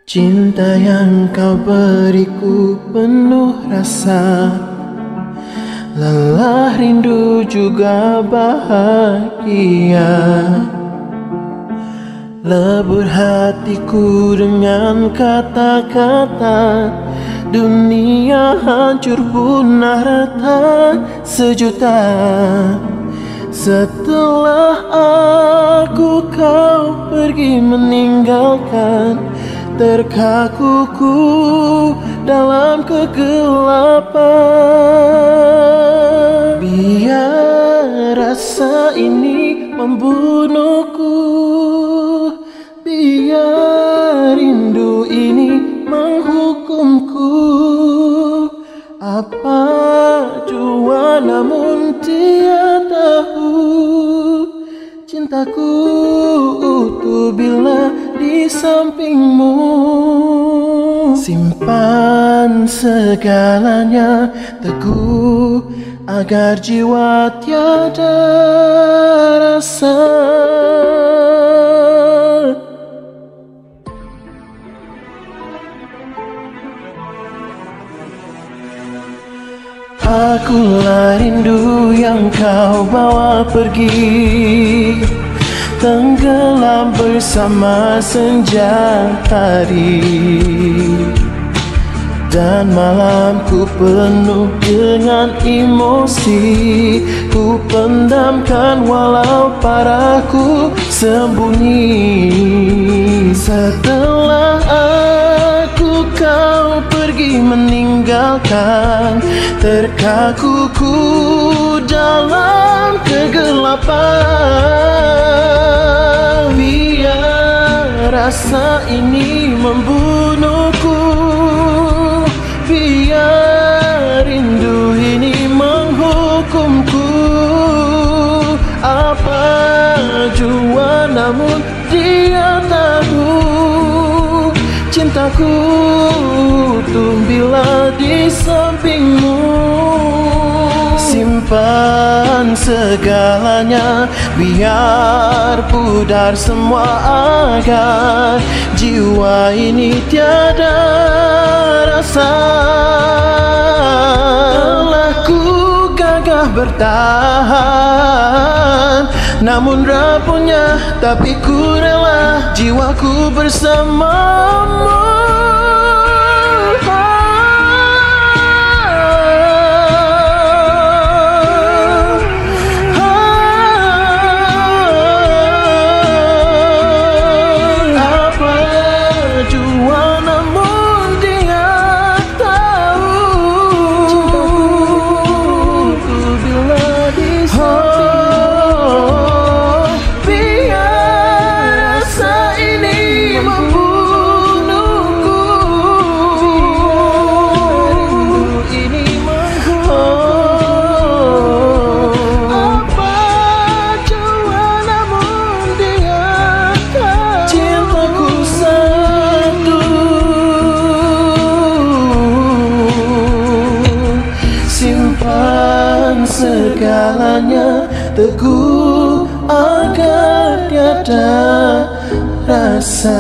Cinta yang kau beriku penuh rasa, lelah, rindu juga bahagia. Lebur hatiku dengan kata-kata, dunia hancur punah rata sejuta. Setelah aku kau pergi meninggalkan, terkakuku dalam kegelapan. Biar rasa ini membunuhku, biar rindu ini menghukumku. Apa jua namun dia tahu, cintaku utuh bila di sampingmu. Simpan segalanya teguh agar jiwa tiada rasa. Akulah rindu yang kau bawa pergi, tenggelam bersama senja hari. Dan malamku penuh dengan emosi, ku pendamkan walau parahku sembunyi. Setelah aku kau pergi meninggalkan, terkakuku dalam kegelapan. Biar rasa ini membunuhku, biar rindu ini menghukumku. Apa jua namun dia tahu, cintaku utuh bila di sampingmu. Simpan segalanya, biar pudar semua agar jiwa ini tiada rasa. Telah ku gagah bertahan, namun rapuhnya tapi ku rela jiwaku bersamamu. Segalanya teguh agar tiada rasa.